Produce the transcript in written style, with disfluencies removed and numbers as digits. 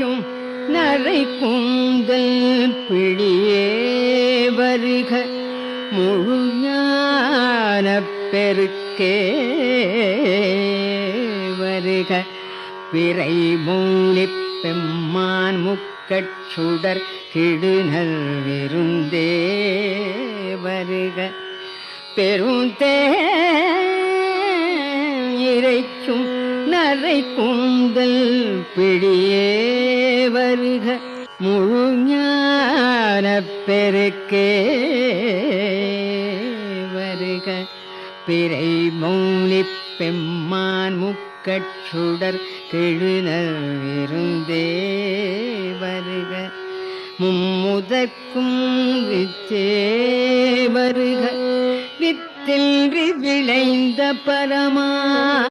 இறைக்கும் நரை கூந்தல் பிடியே வருக முழு ஞானப் பெருக்கே வருக பிறை மூலிப் பெம்மான் முக்கட்சுடர் கிடுநல் விருந்தே வருக பெருந்தே இறைக்கும் நரை கூந்தல் பிடியே வருக முழு ஞானப் பெருக்கே வருக பிறை மௌனிப் பெம்மான் முக்கட்சுடர் கெழுநல் விருந்தே வருக மும்முதற்கும் வித்தே வருக வித்தின்றி விளைந்த பரமா